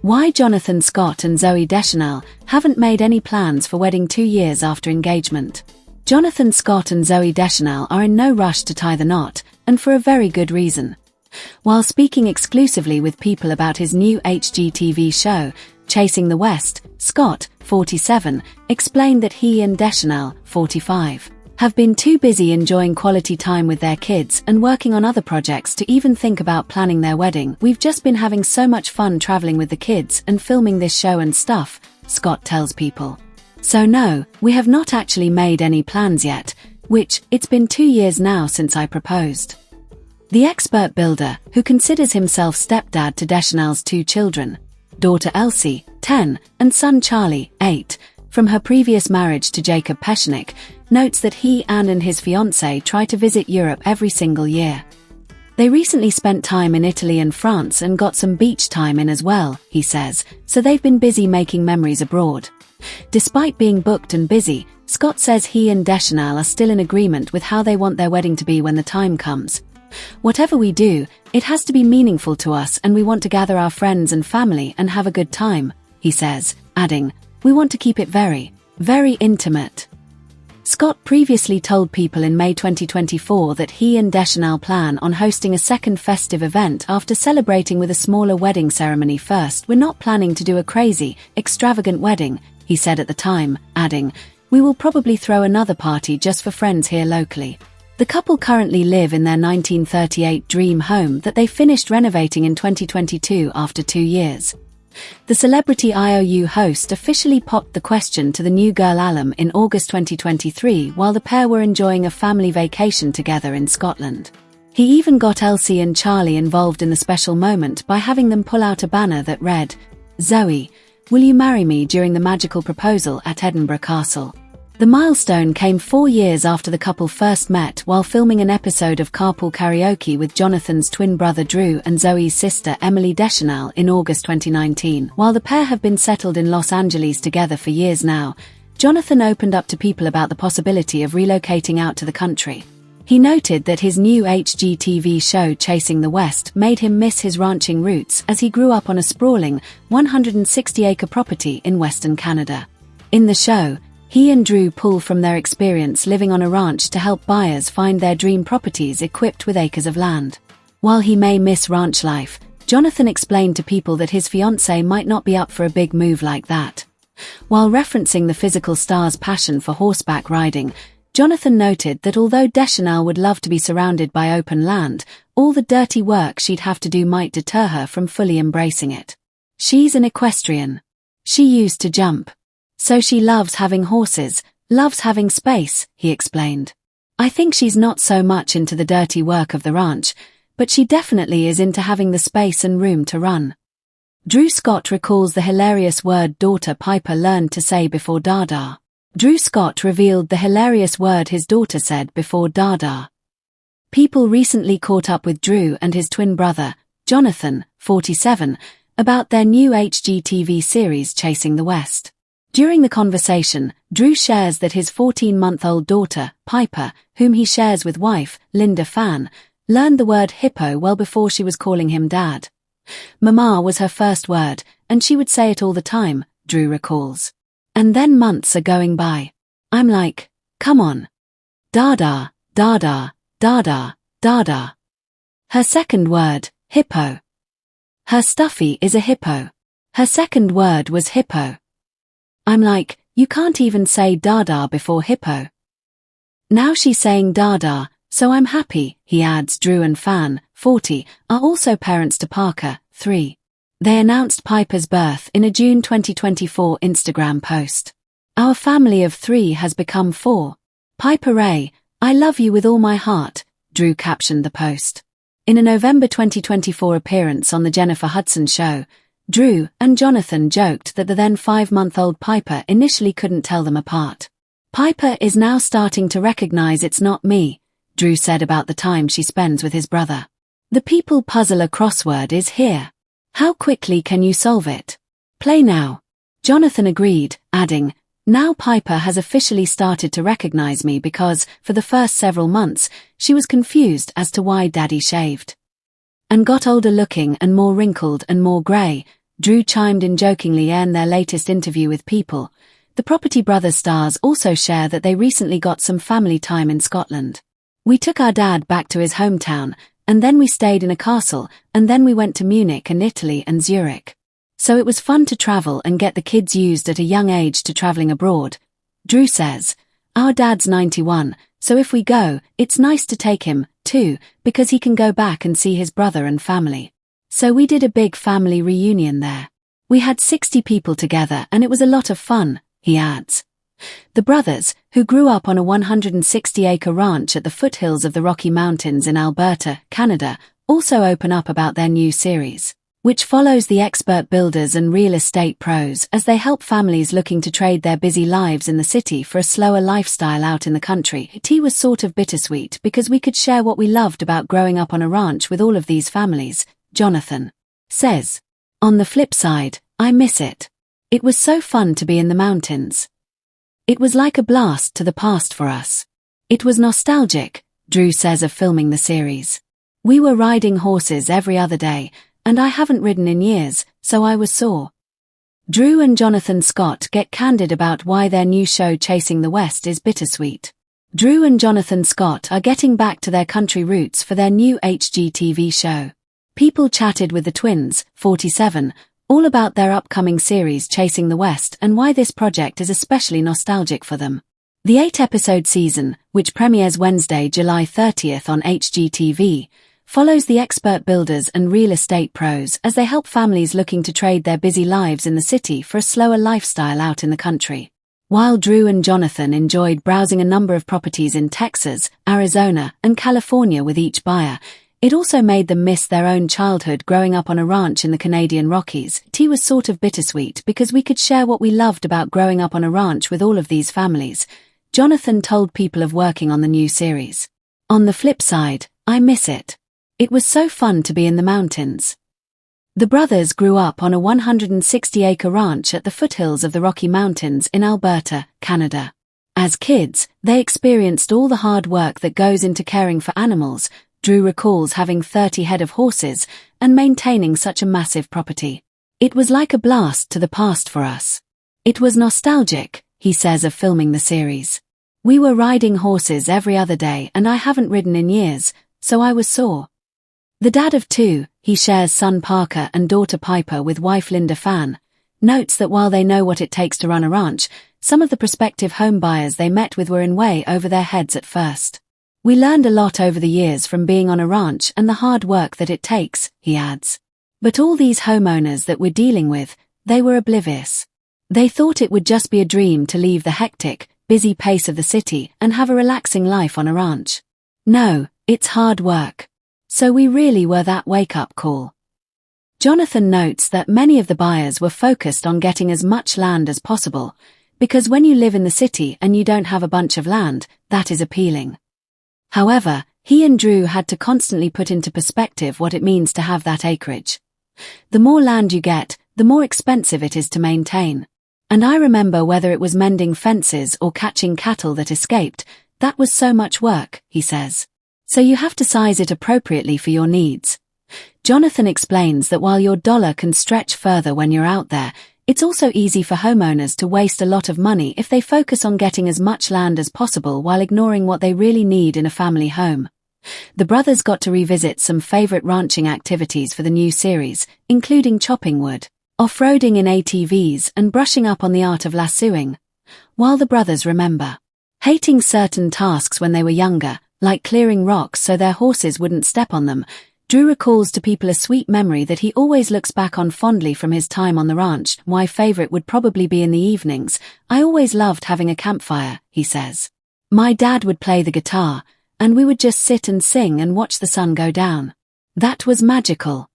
Why Jonathan Scott and Zooey Deschanel haven't made any plans for wedding 2 years after engagement. Jonathan Scott and Zooey Deschanel are in no rush to tie the knot, and for a very good reason. While speaking exclusively with People about his new HGTV show, Chasing the West, Scott, 47, explained that he and Deschanel, 45, have been too busy enjoying quality time with their kids and working on other projects to even think about planning their wedding. "We've just been having so much fun traveling with the kids and filming this show and stuff," Scott tells People. "So no, we have not actually made any plans yet, it's been 2 years now since I proposed." The expert builder, who considers himself stepdad to Deschanel's 2 children, daughter Elsie, 10, and son Charlie, 8, from her previous marriage to Jacob Peschnick, notes that he and his fiancée try to visit Europe every single year. "They recently spent time in Italy and France and got some beach time in as well," he says, "so they've been busy making memories abroad." Despite being booked and busy, Scott says he and Deschanel are still in agreement with how they want their wedding to be when the time comes. "Whatever we do, it has to be meaningful to us, and we want to gather our friends and family and have a good time," he says, adding, "We want to keep it very, very intimate." Scott previously told People in May 2024 that he and Deschanel plan on hosting a second festive event after celebrating with a smaller wedding ceremony first. "We're not planning to do a crazy, extravagant wedding," he said at the time, adding, "We will probably throw another party just for friends here locally." The couple currently live in their 1938 dream home that they finished renovating in 2022 after 2 years. The Celebrity IOU host officially popped the question to the new girl alum in August 2023 while the pair were enjoying a family vacation together in Scotland. He even got Elsie and Charlie involved in the special moment by having them pull out a banner that read, "Zoe, will you marry me?" during the magical proposal at Edinburgh Castle. The milestone came 4 years after the couple first met while filming an episode of Carpool Karaoke with Jonathan's twin brother Drew and Zoe's sister Emily Deschanel in August 2019. While the pair have been settled in Los Angeles together for years now, Jonathan opened up to People about the possibility of relocating out to the country. He noted that his new HGTV show Chasing the West made him miss his ranching roots as he grew up on a sprawling, 160-acre property in Western Canada. In the show, he and Drew pull from their experience living on a ranch to help buyers find their dream properties equipped with acres of land. While he may miss ranch life, Jonathan explained to People that his fiancée might not be up for a big move like that. While referencing the physical star's passion for horseback riding, Jonathan noted that although Deschanel would love to be surrounded by open land, all the dirty work she'd have to do might deter her from fully embracing it. "She's an equestrian. She used to jump. So she loves having horses, loves having space," he explained. "I think she's not so much into the dirty work of the ranch, but she definitely is into having the space and room to run." Drew Scott recalls the hilarious word daughter Piper learned to say before Dada. Drew Scott revealed the hilarious word his daughter said before Dada. People recently caught up with Drew and his twin brother, Jonathan, 47, about their new HGTV series Chasing the West. During the conversation, Drew shares that his 14-month-old daughter, Piper, whom he shares with wife, Linda Fan, learned the word hippo well before she was calling him dad. "Mama was her first word, and she would say it all the time," Drew recalls. "And then months are going by. I'm like, come on. Dada, dada, dada, dada. Her second word, hippo. Her stuffy is a hippo. Her second word was hippo. I'm like, you can't even say dada before hippo. Now she's saying dada, so I'm happy," he adds. Drew and Fan, 40, are also parents to Parker, 3. They announced Piper's birth in a June 2024 Instagram post. "Our family of 3 has become 4. Piper Ray, I love you with all my heart," Drew captioned the post. In a November 2024 appearance on The Jennifer Hudson Show, Drew and Jonathan joked that the then 5-month-old Piper initially couldn't tell them apart. "Piper is now starting to recognize it's not me," Drew said about the time she spends with his brother. "The People puzzler crossword is here. How quickly can you solve it? Play now." Jonathan agreed, adding, "Now Piper has officially started to recognize me because, for the first several months, she was confused as to why Daddy shaved. And got older looking and more wrinkled and more grey, Drew chimed in jokingly in their latest interview with People. The Property Brothers stars also share that they recently got some family time in Scotland. We took our dad back to his hometown, and then we stayed in a castle, and then we went to Munich and Italy and Zurich. So it was fun to travel and get the kids used at a young age to traveling abroad. Drew says, "Our dad's 91, so if we go, it's nice to take him, too, because he can go back and see his brother and family. So we did a big family reunion there. We had 60 people together and it was a lot of fun," he adds. The brothers, who grew up on a 160-acre ranch at the foothills of the Rocky Mountains in Alberta, Canada, also open up about their new series, which follows the expert builders and real estate pros as they help families looking to trade their busy lives in the city for a slower lifestyle out in the country. It was sort of bittersweet because we could share what we loved about growing up on a ranch with all of these families, Jonathan says. On the flip side, I miss it. It was so fun to be in the mountains. It was like a blast to the past for us. It was nostalgic, Drew says of filming the series. We were riding horses every other day, and I haven't ridden in years, so I was sore. Drew and Jonathan Scott get candid about why their new show Chasing the West is bittersweet. Drew and Jonathan Scott are getting back to their country roots for their new HGTV show. People chatted with the twins, 47, all about their upcoming series Chasing the West and why this project is especially nostalgic for them. The 8-episode season, which premieres Wednesday, July 30th on HGTV, follows the expert builders and real estate pros as they help families looking to trade their busy lives in the city for a slower lifestyle out in the country. While Drew and Jonathan enjoyed browsing a number of properties in Texas, Arizona, and California with each buyer, it also made them miss their own childhood growing up on a ranch in the Canadian Rockies. It was sort of bittersweet because we could share what we loved about growing up on a ranch with all of these families, Jonathan told People of working on the new series. On the flip side, I miss it. It was so fun to be in the mountains. The brothers grew up on a 160-acre ranch at the foothills of the Rocky Mountains in Alberta, Canada. As kids, they experienced all the hard work that goes into caring for animals. Drew recalls having 30 head of horses and maintaining such a massive property. It was like a blast to the past for us. It was nostalgic, he says of filming the series. We were riding horses every other day and I haven't ridden in years, so I was sore. The dad of two, he shares son Parker and daughter Piper with wife Linda Fan, notes that while they know what it takes to run a ranch, some of the prospective home buyers they met with were in way over their heads at first. We learned a lot over the years from being on a ranch and the hard work that it takes, he adds. But all these homeowners that we're dealing with, they were oblivious. They thought it would just be a dream to leave the hectic, busy pace of the city and have a relaxing life on a ranch. No, it's hard work. So we really were that wake-up call. Jonathan notes that many of the buyers were focused on getting as much land as possible, because when you live in the city and you don't have a bunch of land, that is appealing. However, he and Drew had to constantly put into perspective what it means to have that acreage. The more land you get, the more expensive it is to maintain. And I remember whether it was mending fences or catching cattle that escaped, that was so much work, he says. So you have to size it appropriately for your needs. Jonathan explains that while your dollar can stretch further when you're out there, it's also easy for homeowners to waste a lot of money if they focus on getting as much land as possible while ignoring what they really need in a family home. The brothers got to revisit some favorite ranching activities for the new series, including chopping wood, off-roading in ATVs, and brushing up on the art of lassoing. While the brothers remember hating certain tasks when they were younger, like clearing rocks so their horses wouldn't step on them, Drew recalls to People a sweet memory that he always looks back on fondly from his time on the ranch. My favorite would probably be in the evenings. I always loved having a campfire, he says. My dad would play the guitar, and we would just sit and sing and watch the sun go down. That was magical.